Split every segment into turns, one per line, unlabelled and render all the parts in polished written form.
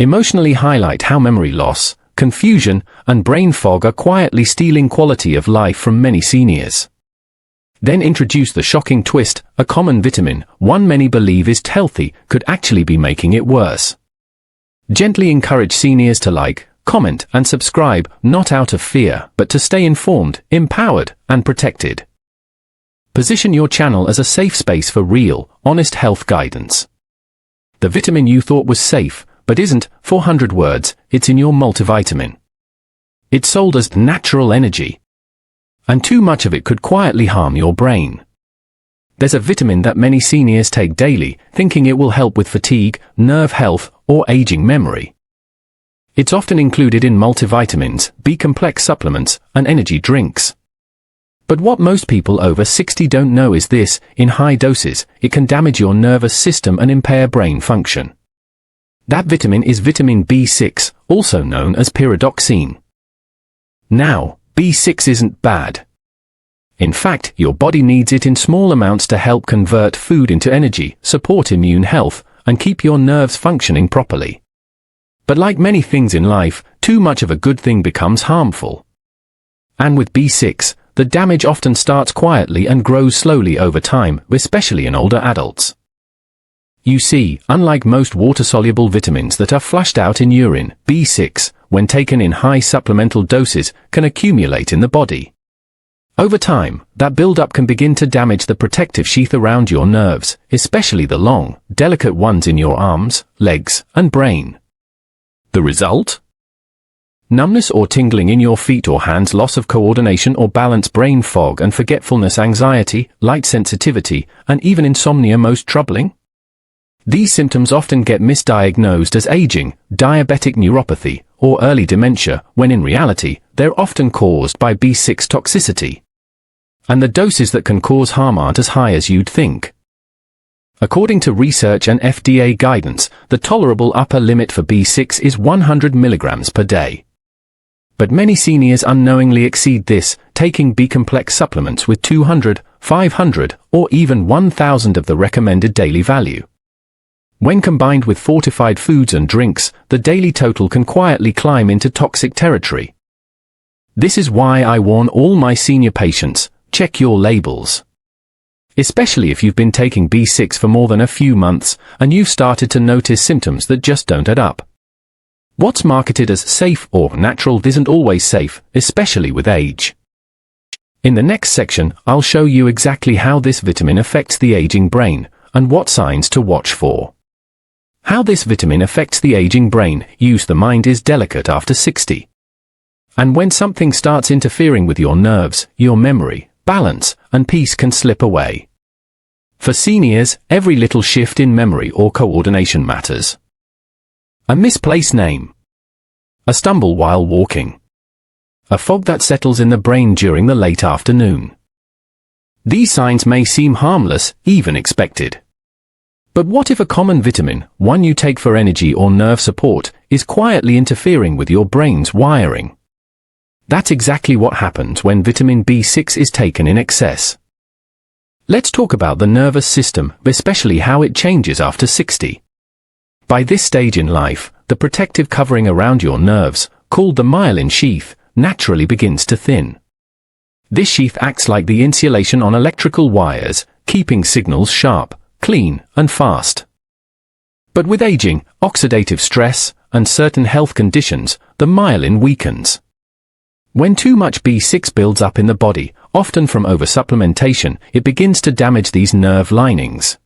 emotionally highlight how memory loss, confusion, and brain fog are quietly stealing quality of life from many seniors. Then introduce the shocking twist: a common vitamin, one many believe is healthy, could actually be making it worse. Gently encourage seniors to like, comment, and subscribe, not out of fear, but to stay informed, empowered, and protected. Position your channel as a safe space for real, honest health guidance. The vitamin you thought was safe, but isn't, 400 words, it's in your multivitamin. It's sold as natural energy. And too much of it could quietly harm your brain. There's a vitamin that many seniors take daily, thinking it will help with fatigue, nerve health, or aging memory. It's often included in multivitamins, B-complex supplements, and energy drinks. But what most people over 60 don't know is this: in high doses, it can damage your nervous system and impair brain function. That vitamin is vitamin B6, also known as pyridoxine. Now, B6 isn't bad. In fact, your body needs it in small amounts to help convert food into energy, support immune health, and keep your nerves functioning properly. But like many things in life, too much of a good thing becomes harmful. And with B6, the damage often starts quietly and grows slowly over time, especially in older adults. You see, unlike most water-soluble vitamins that are flushed out in urine, B6, when taken in high supplemental doses, can accumulate in the body. Over time, that buildup can begin to damage the protective sheath around your nerves, especially the long, delicate ones in your arms, legs, and brain. The result? Numbness or tingling in your feet or hands, loss of coordination or balance, brain fog and forgetfulness, anxiety, light sensitivity, and even insomnia. Most troubling? These symptoms often get misdiagnosed as aging, diabetic neuropathy, or early dementia, when in reality, they're often caused by B6 toxicity. And the doses that can cause harm aren't as high as you'd think. According to research and FDA guidance, the tolerable upper limit for B6 is 100 milligrams per day. But many seniors unknowingly exceed this, taking B-complex supplements with 200, 500, or even 1,000 of the recommended daily value. When combined with fortified foods and drinks, the daily total can quietly climb into toxic territory. This is why I warn all my senior patients: check your labels. Especially if you've been taking B6 for more than a few months, and you've started to notice symptoms that just don't add up. What's marketed as safe or natural isn't always safe, especially with age. In the next section, I'll show you exactly how this vitamin affects the aging brain, and what signs to watch for. How this vitamin affects the aging brain. Use: the mind is delicate after 60. And when something starts interfering with your nerves, your memory, balance, and peace can slip away. For seniors, every little shift in memory or coordination matters. A misplaced name. A stumble while walking. A fog that settles in the brain during the late afternoon. These signs may seem harmless, even expected. But what if a common vitamin, one you take for energy or nerve support, is quietly interfering with your brain's wiring? That's exactly what happens when vitamin B6 is taken in excess. Let's talk about the nervous system, especially how it changes after 60. By this stage in life, the protective covering around your nerves, called the myelin sheath, naturally begins to thin. This sheath acts like the insulation on electrical wires, keeping signals sharp, clean, and fast. But with aging, oxidative stress, and certain health conditions, the myelin weakens. When too much B6 builds up in the body, often from oversupplementation, it begins to damage these nerve linings.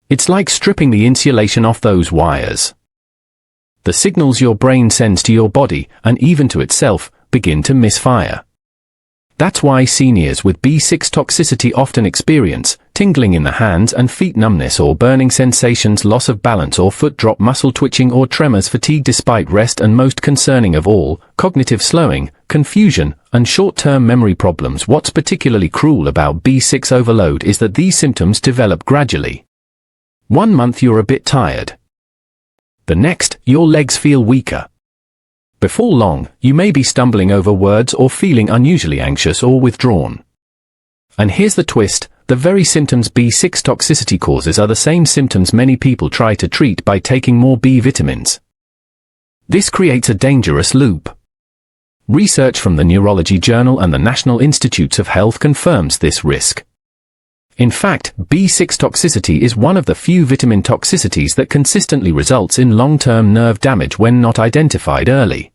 It's like stripping the insulation off those wires. The signals your brain sends to your body, and even to itself, begin to misfire. That's why seniors with B6 toxicity often experience tingling in the hands and feet, numbness or burning sensations, loss of balance or foot drop, muscle twitching or tremors, fatigue despite rest, and most concerning of all, cognitive slowing, confusion, and short-term memory problems. What's particularly cruel about B6 overload is that these symptoms develop gradually. 1 month you're a bit tired. The next, your legs feel weaker. Before long, you may be stumbling over words or feeling unusually anxious or withdrawn. And here's the twist: the very symptoms B6 toxicity causes are the same symptoms many people try to treat by taking more B vitamins. This creates a dangerous loop. Research from the Neurology Journal and the National Institutes of Health confirms this risk. In fact, B6 toxicity is one of the few vitamin toxicities that consistently results in long-term nerve damage when not identified early.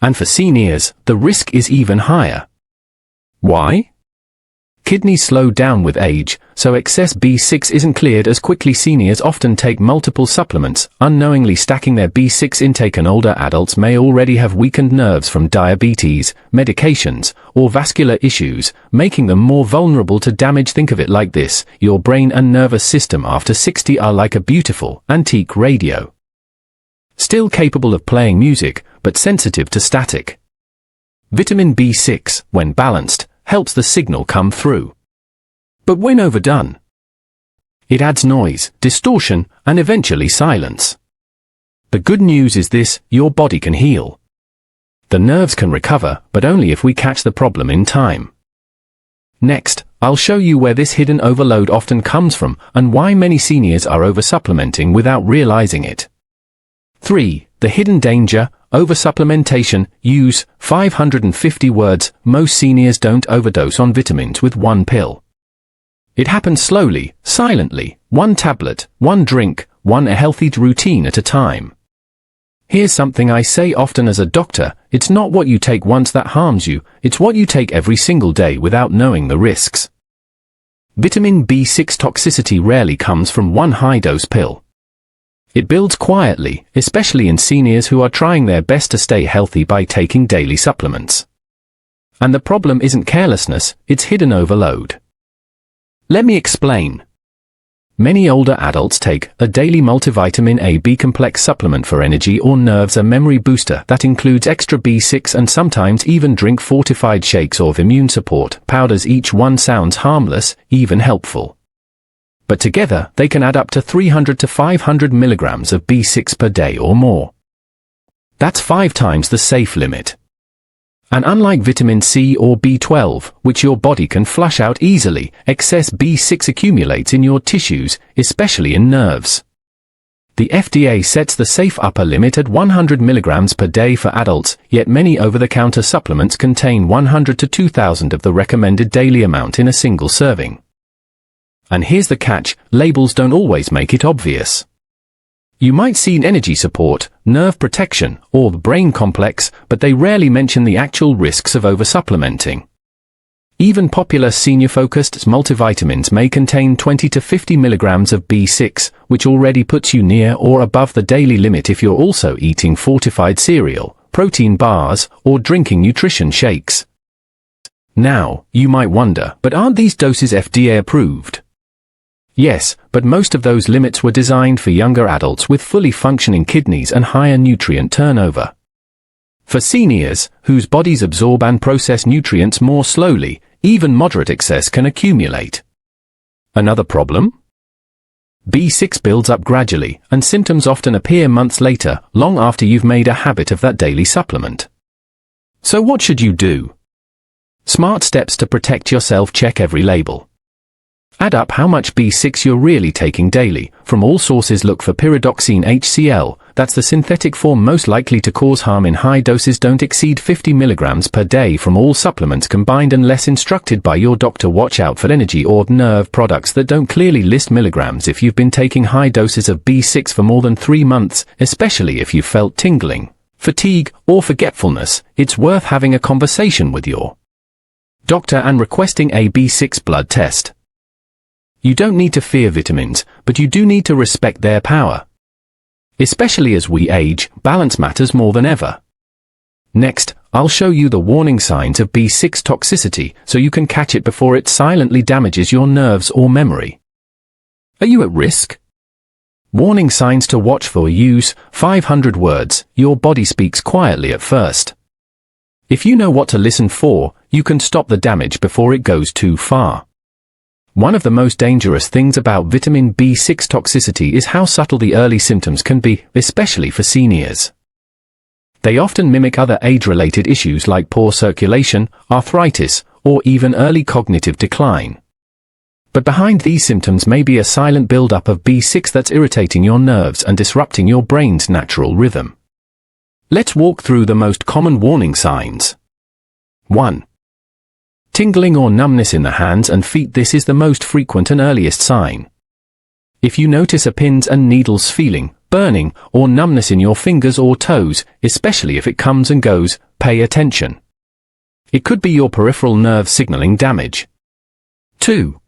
And for seniors, the risk is even higher. Why? Kidneys slow down with age, so excess B6 isn't cleared as quickly. Seniors often take multiple supplements, unknowingly stacking their B6 intake, and older adults may already have weakened nerves from diabetes, medications, or vascular issues, making them more vulnerable to damage. Think of it like this: your brain and nervous system after 60 are like a beautiful, antique radio. Still capable of playing music, but sensitive to static. Vitamin B6, when balanced, helps the signal come through. But when overdone, it adds noise, distortion, and eventually silence. The good news is this: your body can heal. The nerves can recover, but only if we catch the problem in time. Next, I'll show you where this hidden overload often comes from and why many seniors are oversupplementing without realizing it. 3. The hidden danger: oversupplementation. Use 550 words. Most seniors don't overdose on vitamins with one pill. It happens slowly, silently, one tablet, one drink, one healthy routine at a time. Here's something I say often as a doctor: it's not what you take once that harms you, it's what you take every single day without knowing the risks. Vitamin B6 toxicity rarely comes from one high-dose pill. It builds quietly, especially in seniors who are trying their best to stay healthy by taking daily supplements. And the problem isn't carelessness, it's hidden overload. Let me explain. Many older adults take a daily multivitamin A-B complex supplement for energy or nerves, a memory booster that includes extra B6, and sometimes even drink fortified shakes or immune support powders. Each one sounds harmless, even helpful. But together, they can add up to 300 to 500 milligrams of B6 per day or more. That's 5 times the safe limit. And unlike vitamin C or B12, which your body can flush out easily, excess B6 accumulates in your tissues, especially in nerves. The FDA sets the safe upper limit at 100 milligrams per day for adults, yet many over-the-counter supplements contain 100 to 2,000 of the recommended daily amount in a single serving. And here's the catch: labels don't always make it obvious. You might see energy support, nerve protection, or the brain complex, but they rarely mention the actual risks of oversupplementing. Even popular senior-focused multivitamins may contain 20 to 50 milligrams of B6, which already puts you near or above the daily limit if you're also eating fortified cereal, protein bars, or drinking nutrition shakes. Now, you might wonder, but aren't these doses FDA approved? Yes, but most of those limits were designed for younger adults with fully functioning kidneys and higher nutrient turnover. For seniors, whose bodies absorb and process nutrients more slowly, even moderate excess can accumulate. Another problem? B6 builds up gradually, and symptoms often appear months later, long after you've made a habit of that daily supplement. So what should you do? Smart steps to protect yourself: check every label. Add up how much B6 you're really taking daily. From all sources, look for pyridoxine HCl, that's the synthetic form most likely to cause harm in high doses. Don't exceed 50 milligrams per day from all supplements combined unless instructed by your doctor. Watch out for energy or nerve products that don't clearly list milligrams if you've been taking high doses of B6 for more than 3 months, especially if you've felt tingling, fatigue, or forgetfulness. It's worth having a conversation with your doctor and requesting a B6 blood test. You don't need to fear vitamins, but you do need to respect their power. Especially as we age, balance matters more than ever. Next, I'll show you the warning signs of B6 toxicity so you can catch it before it silently damages your nerves or memory. Are you at risk? Warning signs to watch for: use 500 words. Your body speaks quietly at first. If you know what to listen for, you can stop the damage before it goes too far. One of the most dangerous things about vitamin B6 toxicity is how subtle the early symptoms can be, especially for seniors. They often mimic other age-related issues like poor circulation, arthritis, or even early cognitive decline. But behind these symptoms may be a silent buildup of B6 that's irritating your nerves and disrupting your brain's natural rhythm. Let's walk through the most common warning signs. 1. Tingling or numbness in the hands and feet. This is the most frequent and earliest sign. If you notice a pins and needles feeling, burning, or numbness in your fingers or toes, especially if it comes and goes, pay attention. It could be your peripheral nerve signaling damage. 2.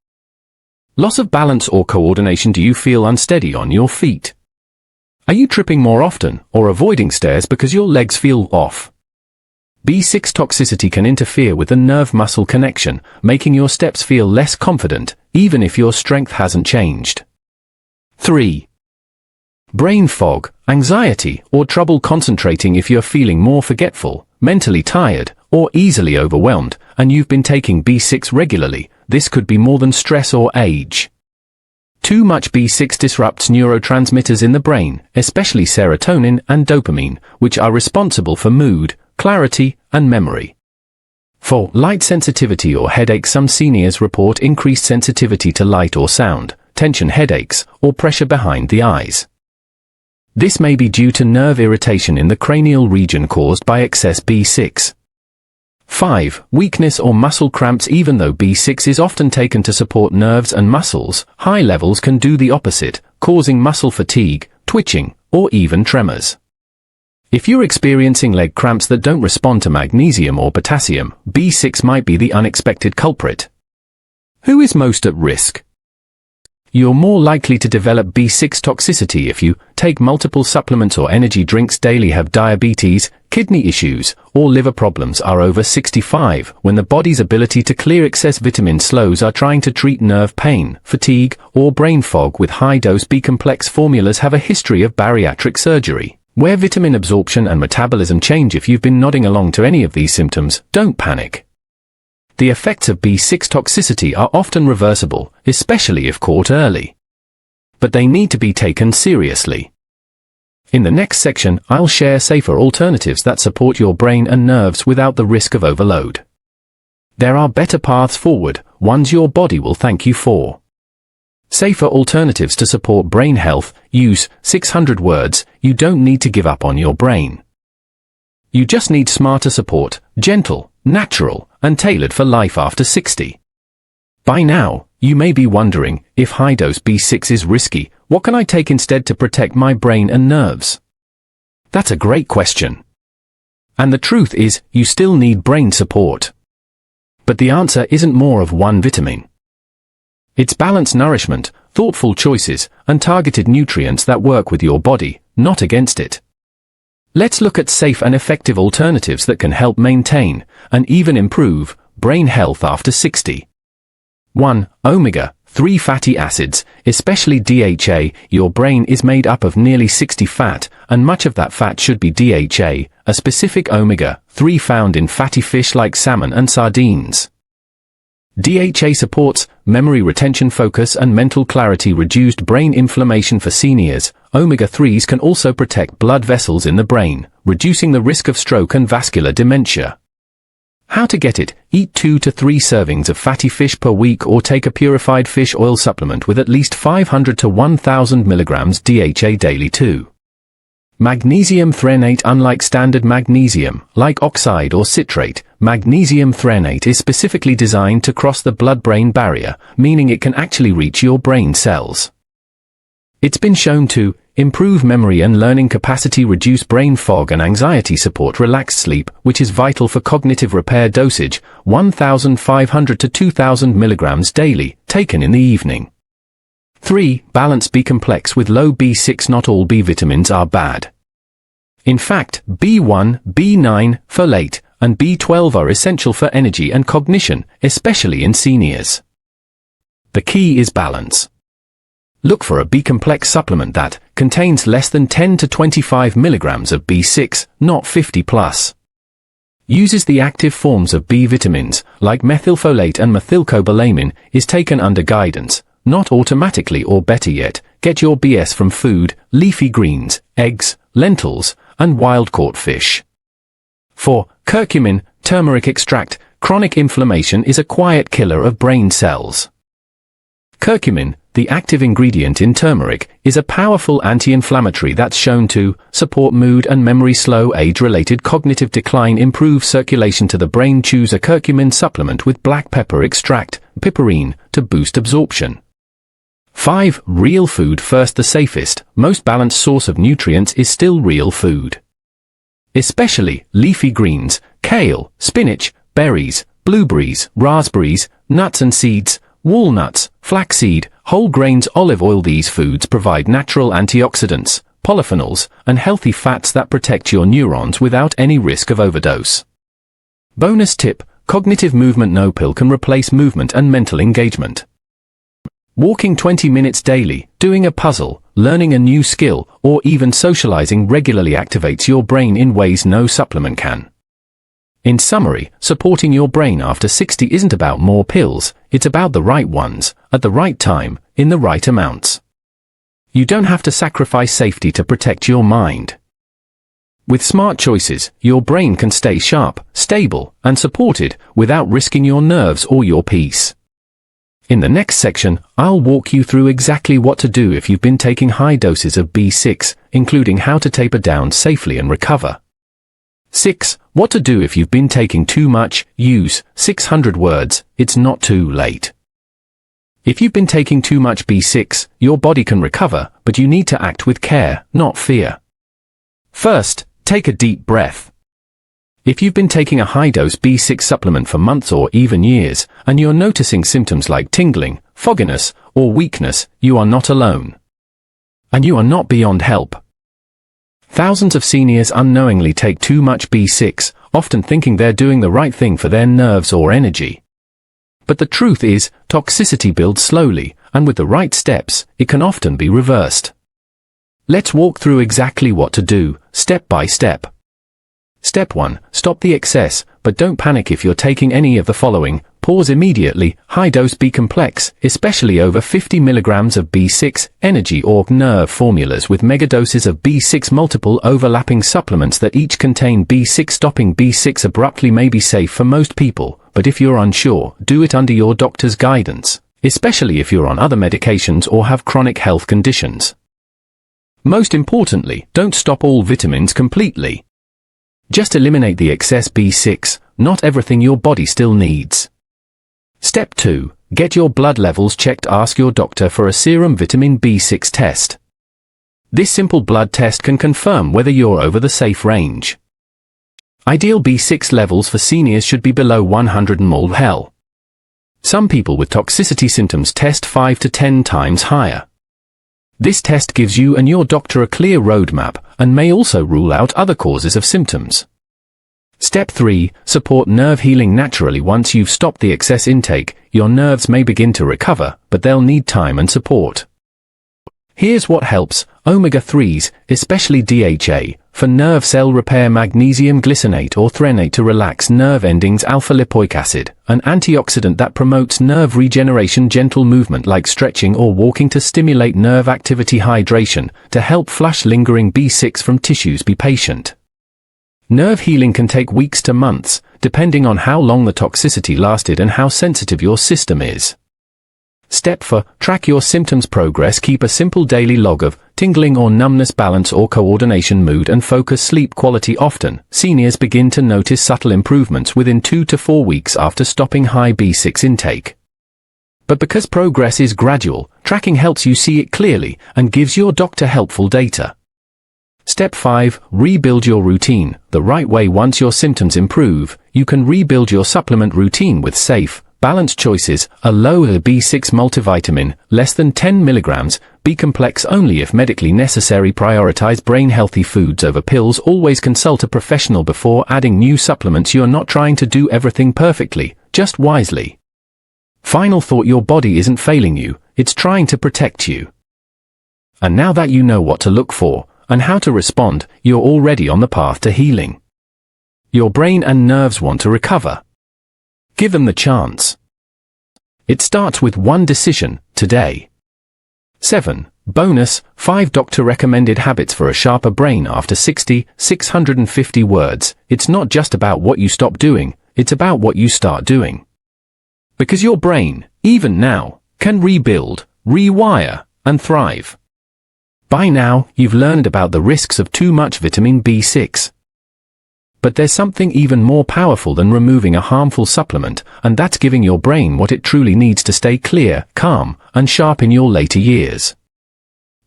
Loss of balance or coordination. Do you feel unsteady on your feet? Are you tripping more often or avoiding stairs because your legs feel off? B6 toxicity can interfere with the nerve-muscle connection, making your steps feel less confident, even if your strength hasn't changed. 3. Brain fog, anxiety, or trouble concentrating. If you're feeling more forgetful, mentally tired, or easily overwhelmed, and you've been taking B6 regularly, this could be more than stress or age. Too much B6 disrupts neurotransmitters in the brain, especially serotonin and dopamine, which are responsible for mood, clarity, and memory. 4. Light sensitivity or headache. Some seniors report increased sensitivity to light or sound, tension headaches, or pressure behind the eyes. This may be due to nerve irritation in the cranial region caused by excess B6. 5. Weakness or muscle cramps. Even though B6 is often taken to support nerves and muscles, high levels can do the opposite, causing muscle fatigue, twitching, or even tremors. If you're experiencing leg cramps that don't respond to magnesium or potassium, B6 might be the unexpected culprit. Who is most at risk? You're more likely to develop B6 toxicity if you take multiple supplements or energy drinks daily, have diabetes, kidney issues, or liver problems, are over 65, when the body's ability to clear excess vitamin slows, are trying to treat nerve pain, fatigue, or brain fog with high-dose B-complex formulas, have a history of bariatric surgery, where vitamin absorption and metabolism change. If you've been nodding along to any of these symptoms, don't panic. The effects of B6 toxicity are often reversible, especially if caught early. But they need to be taken seriously. In the next section, I'll share safer alternatives that support your brain and nerves without the risk of overload. There are better paths forward, ones your body will thank you for. Safer alternatives to support brain health. Use 600 words. You don't need to give up on your brain. You just need smarter support, gentle, natural, and tailored for life after 60. By now, you may be wondering, if high-dose B6 is risky, what can I take instead to protect my brain and nerves? That's a great question. And the truth is, you still need brain support. But the answer isn't more of one vitamin. It's balanced nourishment, thoughtful choices, and targeted nutrients that work with your body, not against it. Let's look at safe and effective alternatives that can help maintain, and even improve, brain health after 60. 1. Omega-3 fatty acids, especially DHA. Your brain is made up of nearly 60 fat, and much of that fat should be DHA, a specific omega-3 found in fatty fish like salmon and sardines. DHA supports memory retention, focus, and mental clarity, reduced brain inflammation for seniors. Omega-3s can also protect blood vessels in the brain, reducing the risk of stroke and vascular dementia. How to get it? Eat 2 to 3 servings of fatty fish per week, or take a purified fish oil supplement with at least 500 to 1000 milligrams DHA daily. 2. Magnesium threonate. Unlike standard magnesium, like oxide or citrate, magnesium threonate is specifically designed to cross the blood-brain barrier, meaning it can actually reach your brain cells. It's been shown to improve memory and learning capacity, reduce brain fog and anxiety, support relaxed sleep, which is vital for cognitive repair. Dosage 1500 to 2000 milligrams daily, taken in the evening. 3. Balance B-complex with low B6. Not all B vitamins are bad. In fact, B1, B9, folate, and B12 are essential for energy and cognition, especially in seniors. The key is balance. Look for a B-complex supplement that contains less than 10 to 25 milligrams of B6, not 50 plus. Uses the active forms of B vitamins, like methylfolate and methylcobalamin, is taken under guidance, not automatically. Or better yet, get your BS from food, leafy greens, eggs, lentils, and wild-caught fish. 4. Curcumin, turmeric extract. Chronic inflammation is a quiet killer of brain cells. Curcumin, the active ingredient in turmeric, is a powerful anti-inflammatory that's shown to support mood and memory, slow age-related cognitive decline, improve circulation to the brain. Choose a curcumin supplement with black pepper extract, piperine, to boost absorption. 5. Real food first. The safest, most balanced source of nutrients is still real food. Especially leafy greens, kale, spinach, berries, blueberries, raspberries, nuts and seeds, walnuts, flaxseed, whole grains, olive oil. These foods provide natural antioxidants, polyphenols, and healthy fats that protect your neurons without any risk of overdose. Bonus tip: cognitive movement. No pill can replace movement and mental engagement. Walking 20 minutes daily, doing a puzzle, learning a new skill, or even socializing regularly activates your brain in ways no supplement can. In summary, supporting your brain after 60 isn't about more pills, it's about the right ones, at the right time, in the right amounts. You don't have to sacrifice safety to protect your mind. With smart choices, your brain can stay sharp, stable, and supported without risking your nerves or your peace. In the next section, I'll walk you through exactly what to do if you've been taking high doses of B6, including how to taper down safely and recover. 6. What to do if you've been taking too much. Use 600 words, it's not too late. If you've been taking too much B6, your body can recover, but you need to act with care, not fear. First, take a deep breath. If you've been taking a high-dose B6 supplement for months or even years, and you're noticing symptoms like tingling, fogginess, or weakness, you are not alone. And you are not beyond help. Thousands of seniors unknowingly take too much B6, often thinking they're doing the right thing for their nerves or energy. But the truth is, toxicity builds slowly, and with the right steps, it can often be reversed. Let's walk through exactly what to do, step by step. Step 1. Stop the excess, but don't panic if you're taking any of the following. Pause immediately. High-dose B-complex, especially over 50 mg of B6, energy or nerve formulas with megadoses of B6, multiple overlapping supplements that each contain B6. Stopping B6 abruptly may be safe for most people, but if you're unsure, do it under your doctor's guidance, especially if you're on other medications or have chronic health conditions. Most importantly, don't stop all vitamins completely. Just eliminate the excess B6, not everything your body still needs. Step 2. Get your blood levels checked. Ask your doctor for a serum vitamin B6 test. This simple blood test can confirm whether you're over the safe range. Ideal B6 levels for seniors should be below 100 mol/Hg. Some people with toxicity symptoms test 5 to 10 times higher. This test gives you and your doctor a clear roadmap, and may also rule out other causes of symptoms. Step 3. Support nerve healing naturally. Once you've stopped the excess intake, your nerves may begin to recover, but they'll need time and support. Here's what helps: omega-3s, especially DHA, for nerve cell repair; magnesium glycinate or threonate to relax nerve endings; alpha-lipoic acid, an antioxidant that promotes nerve regeneration; gentle movement like stretching or walking to stimulate nerve activity; hydration, to help flush lingering B6 from tissues. Be patient. Nerve healing can take weeks to months, depending on how long the toxicity lasted and how sensitive your system is. Step 4. Track your symptoms progress. Keep a simple daily log of tingling or numbness, balance or coordination, mood and focus, sleep quality. Often, seniors begin to notice subtle improvements within 2 to 4 weeks after stopping high B6 intake. But because progress is gradual, tracking helps you see it clearly and gives your doctor helpful data. Step 5. Rebuild your routine the right way. Once your symptoms improve, you can rebuild your supplement routine with safe, balanced choices: a lower B6 multivitamin, less than 10 mg, B-complex only if medically necessary. Prioritize brain-healthy foods over pills. Always consult a professional before adding new supplements. You're not trying to do everything perfectly, just wisely. Final thought: your body isn't failing you, it's trying to protect you. And now that you know what to look for, and how to respond, you're already on the path to healing. Your brain and nerves want to recover. Give them the chance. It starts with one decision, today. 7. Bonus, 5 doctor-recommended habits for a sharper brain after 60, 650 words. It's not just about what you stop doing, it's about what you start doing. Because your brain, even now, can rebuild, rewire, and thrive. By now, you've learned about the risks of too much vitamin B6. But there's something even more powerful than removing a harmful supplement, and that's giving your brain what it truly needs to stay clear, calm, and sharp in your later years.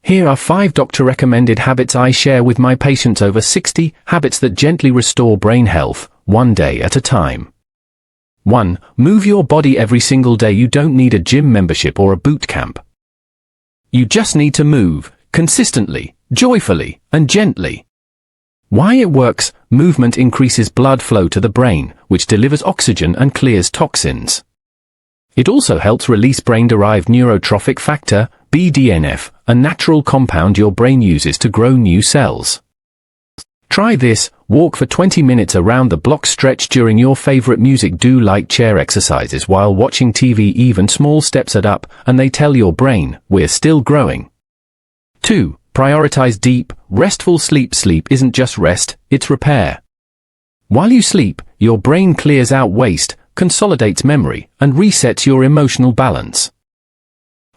Here are 5 doctor-recommended habits I share with my patients over 60, habits that gently restore brain health, one day at a time. 1. Move your body every single day. You don't need a gym membership or a boot camp. You just need to move, consistently, joyfully, and gently. Why it works: movement increases blood flow to the brain, which delivers oxygen and clears toxins. It also helps release brain-derived neurotrophic factor, BDNF, a natural compound your brain uses to grow new cells. Try this: walk for 20 minutes around the block, stretch during your favorite music, do light chair exercises while watching TV. Even small steps add up, and they tell your brain, we're still growing. 2. Prioritize deep, restful sleep. Sleep isn't just rest, it's repair. While you sleep, your brain clears out waste, consolidates memory, and resets your emotional balance.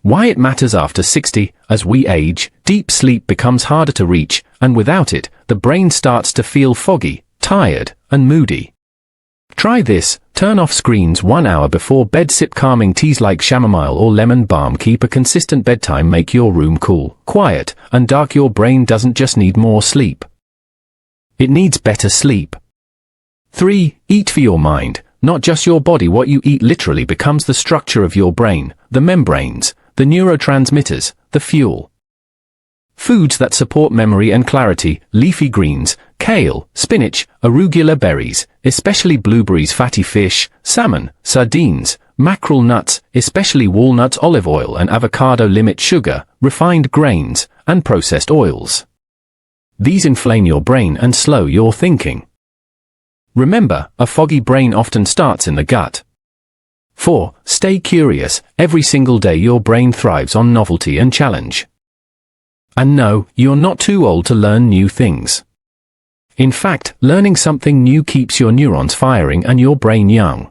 Why it matters after 60: as we age, deep sleep becomes harder to reach, and without it, the brain starts to feel foggy, tired, and moody. Try this: turn off screens 1 hour before bed, sip calming teas like chamomile or lemon balm, keep a consistent bedtime, make your room cool, quiet, and dark. Your brain doesn't just need more sleep. It needs better sleep. 3. Eat for your mind, not just your body. What you eat literally becomes the structure of your brain, the membranes, the neurotransmitters, the fuel. Foods that support memory and clarity: leafy greens, kale, spinach, arugula, berries, especially blueberries, fatty fish, salmon, sardines, mackerel, nuts, especially walnuts, olive oil and avocado, limit sugar, refined grains, and processed oils. These inflame your brain and slow your thinking. Remember, a foggy brain often starts in the gut. 4. Stay curious. Every single day your brain thrives on novelty and challenge. And no, you're not too old to learn new things. In fact, learning something new keeps your neurons firing and your brain young.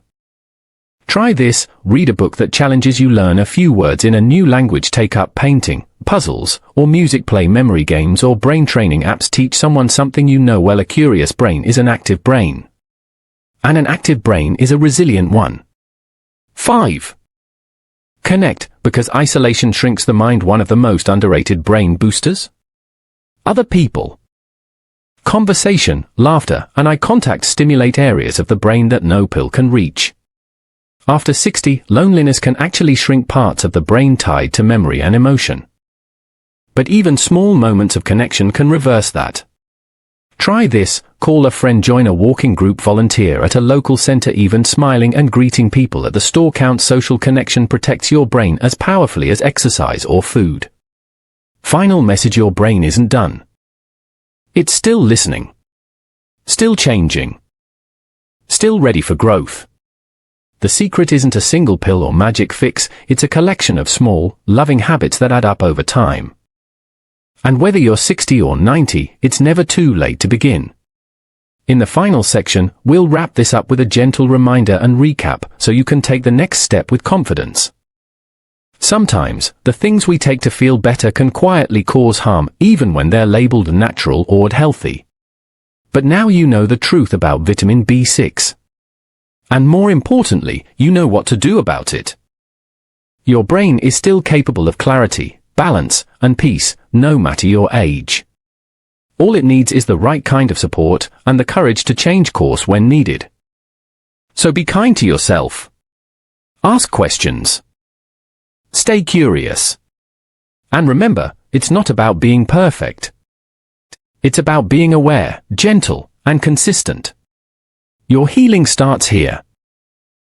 Try this: read a book that challenges you, learn a few words in a new language, take up painting, puzzles, or music, play memory games or brain training apps, teach someone something you know well. A curious brain is an active brain. And an active brain is a resilient one. 5. Connect, because isolation shrinks the mind. One of the most underrated brain boosters? Other people. Conversation, laughter, and eye contact stimulate areas of the brain that no pill can reach. After 60, loneliness can actually shrink parts of the brain tied to memory and emotion. But even small moments of connection can reverse that. Try this: call a friend, join a walking group, volunteer at a local center. Even smiling and greeting people at the store counts. Social connection protects your brain as powerfully as exercise or food. Final message: your brain isn't done. It's still listening. Still changing. Still ready for growth. The secret isn't a single pill or magic fix, it's a collection of small, loving habits that add up over time. And whether you're 60 or 90, it's never too late to begin. In the final section, we'll wrap this up with a gentle reminder and recap, so you can take the next step with confidence. Sometimes, the things we take to feel better can quietly cause harm, even when they're labeled natural or healthy. But now you know the truth about vitamin B6. And more importantly, you know what to do about it. Your brain is still capable of clarity, balance, and peace, no matter your age. All it needs is the right kind of support, and the courage to change course when needed. So be kind to yourself. Ask questions. Stay curious. And remember, it's not about being perfect. It's about being aware, gentle, and consistent. Your healing starts here.